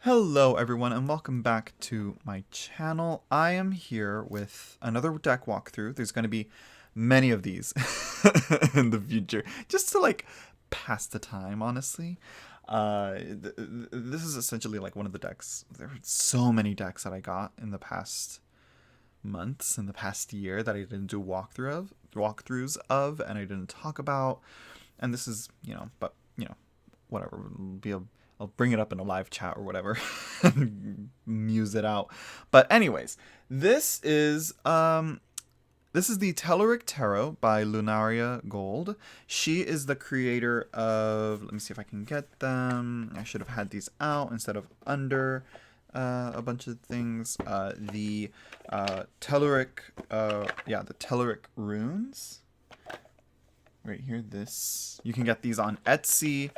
Hello everyone and welcome back to my channel. I am here with another deck walkthrough. There's going to be many of these in the future, just to like pass the time, honestly. This is essentially like one of the decks. There are so many decks that I got in the past months, in the past year, that I didn't do walkthroughs of, and I didn't talk about. And this is, but whatever. I'll bring it up in a live chat or whatever, and muse it out. But anyways, this is the Telluric Tarot by Lunaria Gold. She is the creator of. Let me see if I can get them. I should have had these out instead of under a bunch of things. The Telluric, the Telluric runes. Right here, this you can get these on Etsy,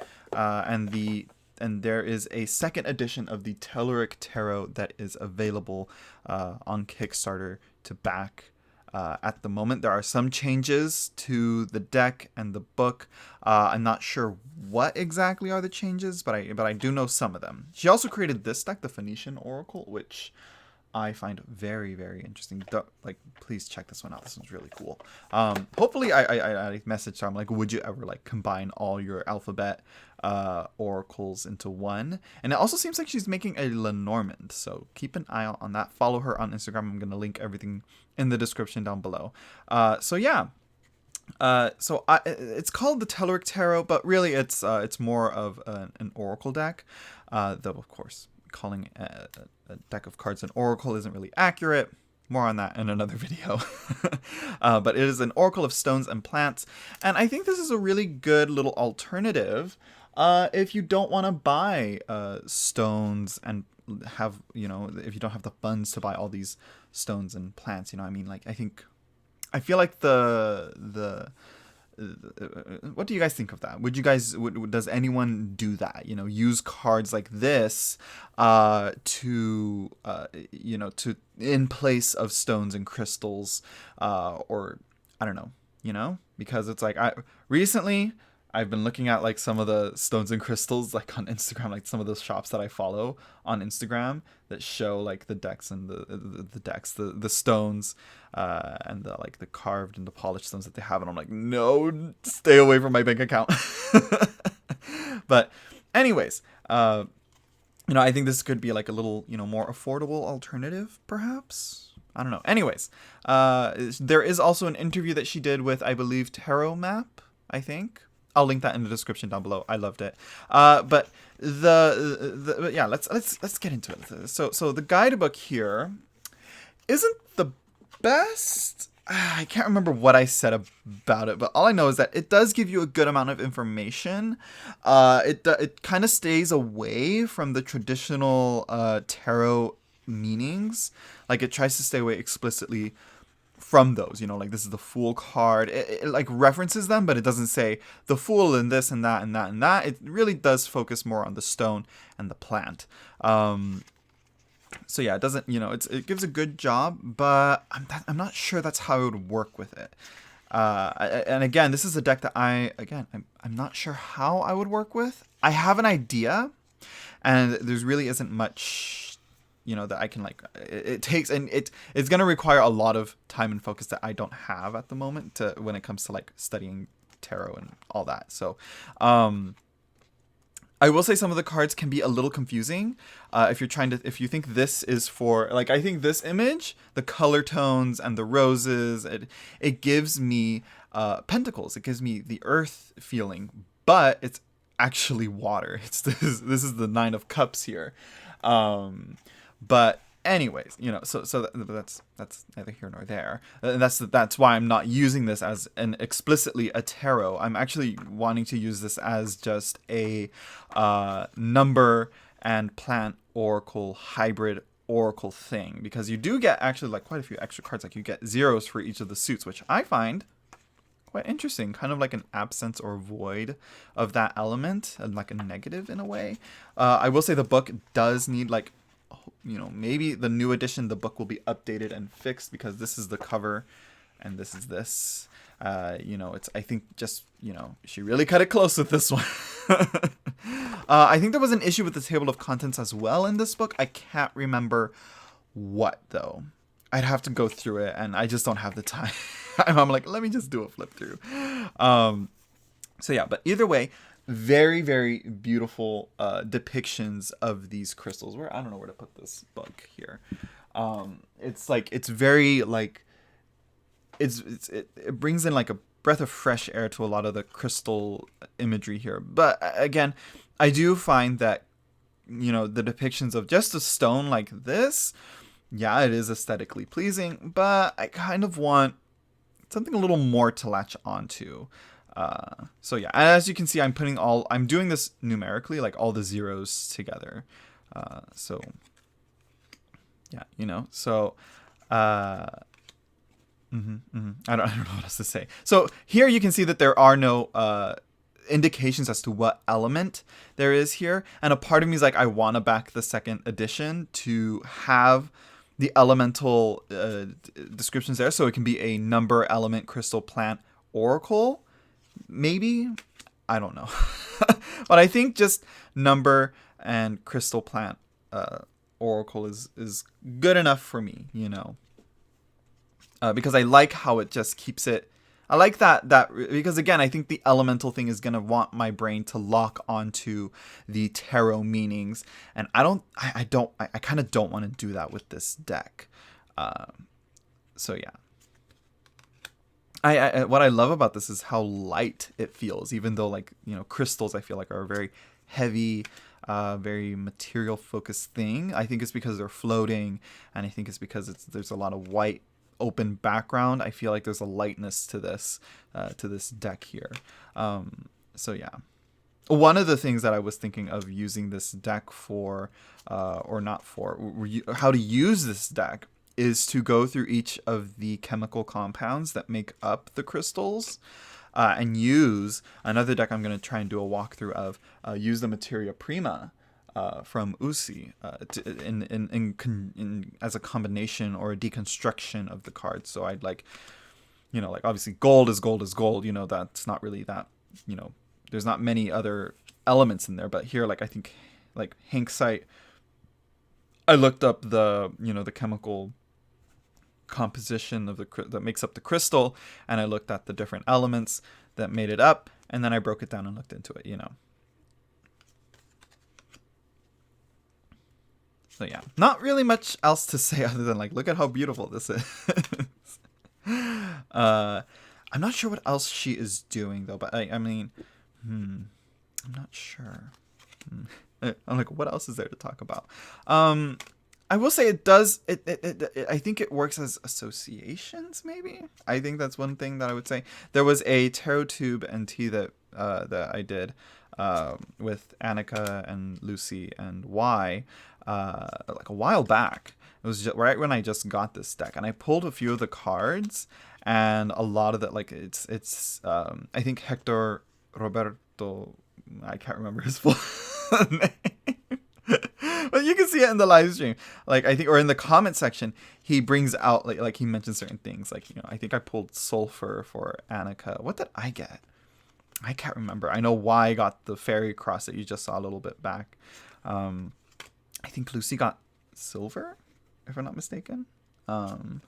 and there is a second edition of the Telluric Tarot that is available on Kickstarter to back. At the moment, there are some changes to the deck and the book. I'm not sure what exactly are the changes, but I do know some of them. She also created this deck, the Phoenician Oracle, which I find very, very interesting. Please check this one out. This one's really cool. Hopefully, I messaged her. I'm like, would you ever like combine all your alphabet oracles into one? And it also seems like she's making a Lenormand, so keep an eye out on that. Follow her on Instagram. I'm gonna link everything in the description down below. So it's called the Telluric Tarot, but really it's more of an oracle deck, though of course calling a deck of cards an oracle isn't really accurate. More on that in another video. But it is an oracle of stones and plants, and I think this is a really good little alternative if you don't want to buy stones and have, if you don't have the funds to buy all these stones and plants. I feel like what do you guys think of that? Does anyone do that? Use cards like this to in place of stones and crystals, or I don't know, because it's like recently I've been looking at like some of the stones and crystals like on Instagram, like some of those shops that I follow on Instagram that show like the decks and the stones, and the carved and the polished stones that they have, and I'm like, no, stay away from my bank account. But anyways, I think this could be like a little, more affordable alternative, perhaps. I don't know. Anyways, there is also an interview that she did with, I believe, Tarot Map, I think. I'll link that in the description down below. I loved it. But let's get into it. So the guidebook here isn't the best. I can't remember what I said about it, but all I know is that it does give you a good amount of information. It kind of stays away from the traditional tarot meanings. Like, it tries to stay away explicitly from those, like this is the Fool card. It like references them, but it doesn't say the Fool and this and that and that and that. It really does focus more on the stone and the plant. So yeah, it doesn't, it gives a good job, but I'm not sure that's how I would work with it. And again, this is a deck that I'm not sure how I would work with. I have an idea, and there's really isn't much that I can it's going to require a lot of time and focus that I don't have at the moment when it comes to like studying tarot and all that. So I will say some of the cards can be a little confusing if you think this is for, like, I think this image, the color tones and the roses, it gives me pentacles. It gives me the earth feeling, but it's actually water. This is the Nine of Cups here. But anyways, so that's neither here nor there. And that's why I'm not using this as explicitly a tarot. I'm actually wanting to use this as just a number and plant oracle hybrid oracle thing, because you do get actually like quite a few extra cards. Like, you get zeros for each of the suits, which I find quite interesting, kind of like an absence or void of that element, and like a negative in a way. I will say the book does need like, maybe the new edition, the book will be updated and fixed, because this is the cover and this is this. I think just, she really cut it close with this one. I think there was an issue with the table of contents as well in this book. I can't remember what, though. I'd have to go through it, and I just don't have the time. I'm like, let me just do a flip through. So yeah, but either way, very, very beautiful depictions of these crystals. I don't know where to put this book here. It's very like, it brings in like a breath of fresh air to a lot of the crystal imagery here. But again, I do find that, the depictions of just a stone like this, yeah, it is aesthetically pleasing, but I kind of want something a little more to latch onto. So yeah, as you can see, I'm doing this numerically, like all the zeros together. So yeah, so I don't know what else to say. So here you can see that there are no indications as to what element there is here, and a part of me is like, I want to back the second edition to have the elemental descriptions there, so it can be a number, element, crystal, plant, oracle, maybe. I don't know. But I think just number and crystal, plant, oracle is good enough for me, because I like how it just keeps it. I like that because again, I think the elemental thing is gonna want my brain to lock onto the tarot meanings, and I kind of don't want to do that with this deck. So yeah, I what I love about this is how light it feels, even though crystals I feel like are a very heavy, very material focused thing. I think it's because they're floating, and I think it's because there's a lot of white open background. I feel like there's a lightness to this deck here. So yeah, one of the things that I was thinking of using this deck for, or not for, how to use this deck is to go through each of the chemical compounds that make up the crystals, and use another deck I'm going to try and do a walkthrough of, use the Materia Prima from Usi as a combination or a deconstruction of the cards. So I'd like obviously gold is gold is gold. That's not really that, there's not many other elements in there. But here, I think Hanksite, I looked up the chemical composition of that makes up the crystal, and I looked at the different elements that made it up, and then I broke it down and looked into it. So yeah, not really much else to say other than look at how beautiful this is. I'm not sure what else she is doing though, but I mean, I'm not sure. I'm like, what else is there to talk about? I will say it does. I think it works as associations. Maybe I think that's one thing that I would say. There was a tarot tube NT that I did with Annika and Lucy and Y. A while back. It was just right when I just got this deck, and I pulled a few of the cards, and a lot of that, it's I think Hector Roberto, I can't remember his full name, but you can see it in the live stream. I think, or in the comment section, he brings out like he mentions certain things. I think I pulled sulfur for Annika. What did I get? I can't remember. I know Y got the fairy cross that you just saw a little bit back. I think Lucy got silver, if I'm not mistaken. I'm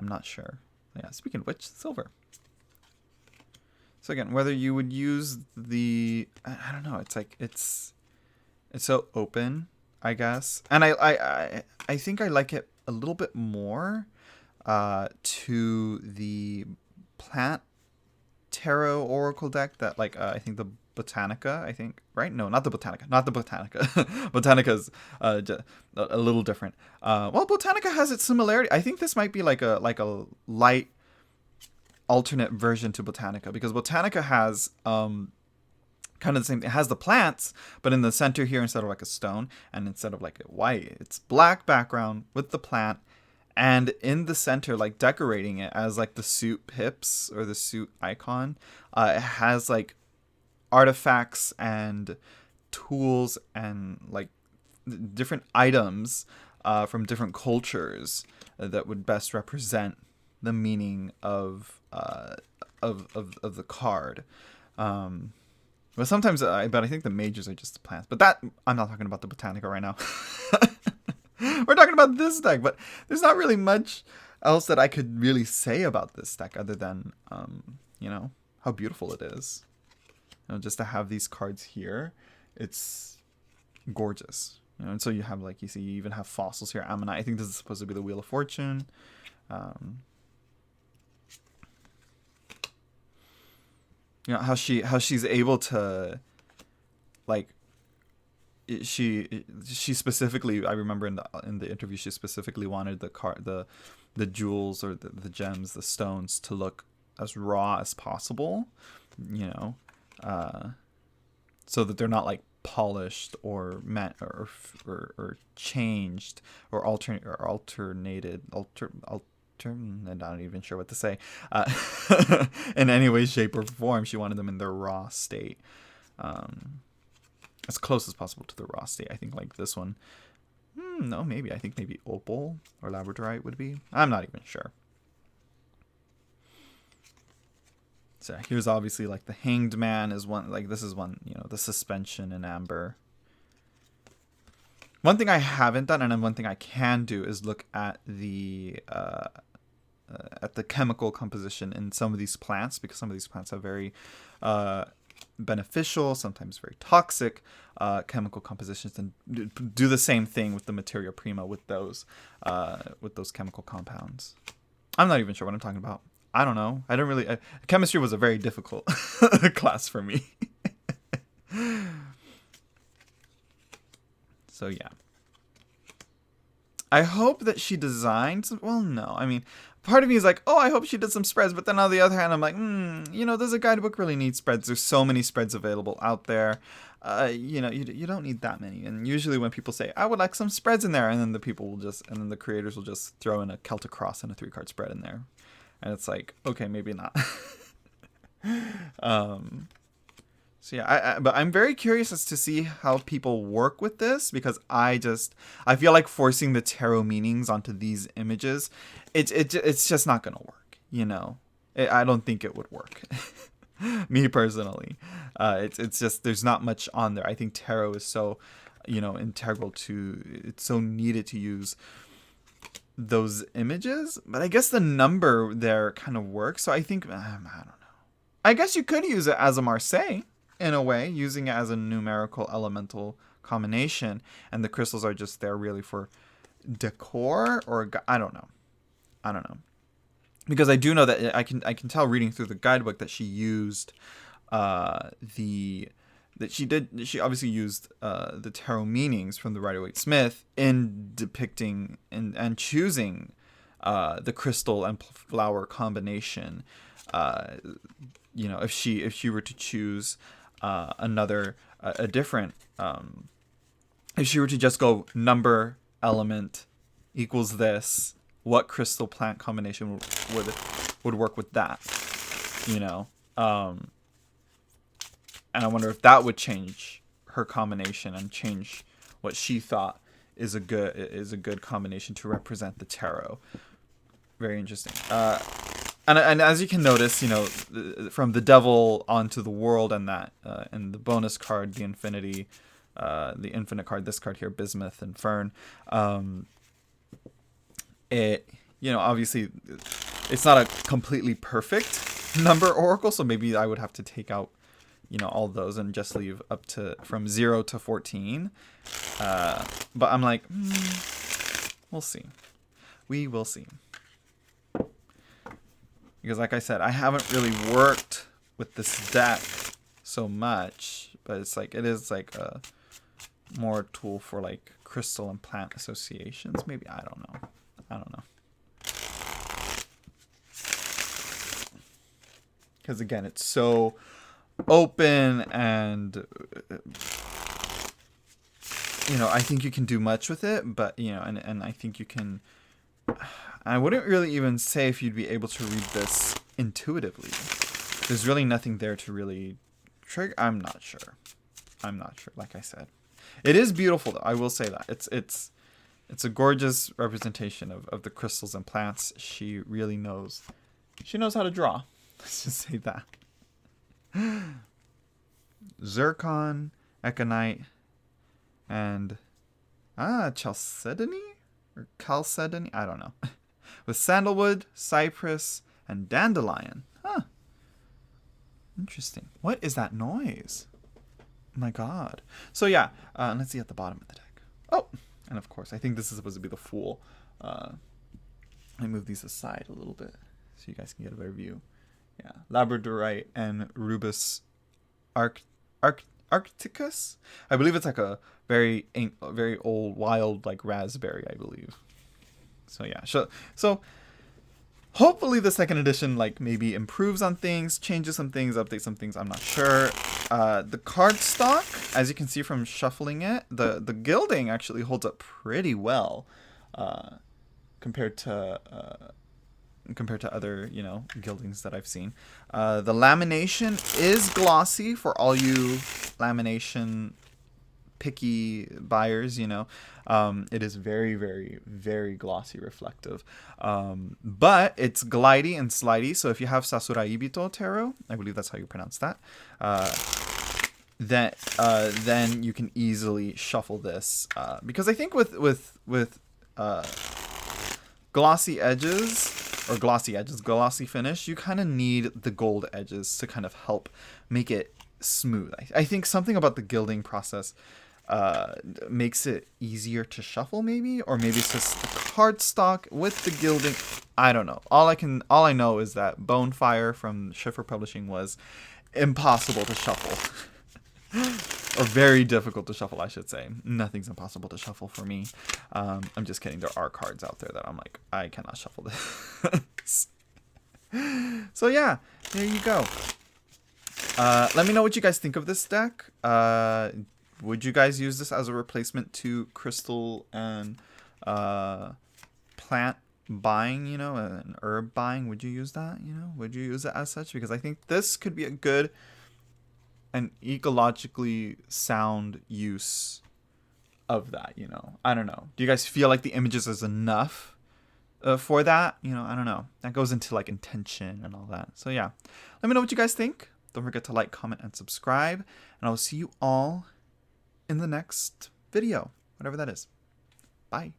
not sure. Yeah, speaking of which, silver. So again, whether you would use I don't know. It's so open, I guess, and I think I like it a little bit more to the plant tarot oracle deck that I think the Botanica, I think, right? No, not the Botanica. Botanica's a little different. Well, Botanica has its similarity. I think this might be like a light alternate version to Botanica, because Botanica has kind of the same. It has the plants, but in the center here, instead of a stone, and instead of a white, it's black background with the plant, and in the center, decorating it as the suit pips or the suit icon, it has artifacts and tools and different items from different cultures that would best represent the meaning of the card. But sometimes, but I think the mages are just the plants. But that, I'm not talking about the Botanica right now. We're talking about this deck, but there's not really much else that I could really say about this deck other than, you know, how beautiful it is. You know, just to have these cards here, it's gorgeous. You know, and so you have, like, you see, you even have fossils here. Ammonite. I think this is supposed to be the Wheel of Fortune. You know how she's able to, like, she specifically, I remember in the interview, she specifically wanted the jewels or the gems, the stones, to look as raw as possible, you know, so that they're not like polished or or changed or alternated. I'm not even sure what to say, in any way, shape, or form. She wanted them in their raw state, as close as possible to the raw state. I think like this one, no, maybe, I think maybe opal or labradorite would be. I'm not even sure. So here's obviously like the Hanged Man is one, like this is one, you know, the suspension in amber. One thing I haven't done, and then one thing I can do, is look at the chemical composition in some of these plants, because some of these plants have very beneficial, sometimes very toxic chemical compositions, and do the same thing with the materia prima with those chemical compounds. I'm not even sure what I'm talking about. I don't know. I don't really. Chemistry was a very difficult class for me. So yeah. I hope that she designed some, well, no. I mean, part of me is like, oh, I hope she did some spreads. But then on the other hand, I'm like, you know, does a guidebook really need spreads? There's so many spreads available out there. You know, you don't need that many. And usually when people say, I would like some spreads in there, and then the creators will just throw in a Celtic Cross and a 3-card spread in there. And it's like, okay, maybe not. So yeah, but I'm very curious as to see how people work with this, because I feel like forcing the tarot meanings onto these images, it's just not gonna work, you know. I don't think it would work. Me personally, it's just, there's not much on there. I think tarot is so, you know, integral to, it's so needed to use those images. But I guess the number there kind of works. So I think, I don't know. I guess you could use it as a Marseille, in a way, using it as a numerical elemental combination, and the crystals are just there really for decor, or I don't know, because I do know that I can tell reading through the guidebook that she used she obviously used the tarot meanings from the Rider-Waite-Smith in depicting and choosing the crystal and flower combination. You know, if she were to choose a different, if she were to just go number element equals this, what crystal plant combination would work with that, you know? And I wonder if that would change her combination and change what she thought is a good combination to represent the tarot. Very interesting. And as you can notice, you know, from the devil onto the world, and that, and the bonus card, the infinite card, this card here, bismuth and fern, it, you know, obviously it's not a completely perfect number oracle, so maybe I would have to take out, you know, all those and just leave up to from 0 to 14. But I'm like, we'll see. We will see. Because like I said, I haven't really worked with this deck so much, but it's like, it is like a more tool for like crystal and plant associations. Maybe, I don't know. Because again, it's so open, and you know, I think you can do much with it, but you know, and I think you can, I wouldn't really even say if you'd be able to read this intuitively. There's really nothing there to really trigger. I'm not sure. Like I said, it is beautiful though. I will say that it's It's a gorgeous representation of the crystals and plants. She really knows. She knows how to draw. Let's just say that. Zircon, Econite, and chalcedony? Or chalcedony? I don't know. With sandalwood, cypress, and dandelion. Huh. Interesting. What is that noise? Oh my god. So yeah, let's see at the bottom of the deck. Oh, and of course, I think this is supposed to be the Fool. Let me move these aside a little bit so you guys can get a better view. Yeah, Labradorite and Rubus Arcticus. I believe it's like a very old wild like raspberry, I believe. So yeah, so hopefully the second edition like maybe improves on things, changes some things, updates some things. I'm not sure. The card stock, as you can see from shuffling it, the gilding actually holds up pretty well compared to other, you know, gildings that I've seen. The lamination is glossy for all you lamination picky buyers, you know. It is very, very, very glossy reflective. But it's glidey and slidey. So if you have Sasuraibito tarot, I believe that's how you pronounce that, then you can easily shuffle this. Because I think with glossy edges, glossy finish, you kind of need the gold edges to kind of help make it smooth. I think something about the gilding process makes it easier to shuffle, maybe, or maybe it's just the cardstock with the gilding. I don't know. All I know is that Bonefire from Schiffer Publishing was impossible to shuffle. Or very difficult to shuffle, I should say. Nothing's impossible to shuffle for me. I'm just kidding. There are cards out there that I'm like, I cannot shuffle this. So yeah, there you go. Let me know what you guys think of this deck. Would you guys use this as a replacement to crystal and plant buying, you know, and herb buying? Would you use that, you know? Would you use it as such? Because I think this could be a good and ecologically sound use of that, you know. I don't know. Do you guys feel like the images is enough for that? You know, I don't know. That goes into like intention and all that. So yeah, let me know what you guys think. Don't forget to like, comment, and subscribe. And I will see you all in the next video, whatever that is. Bye.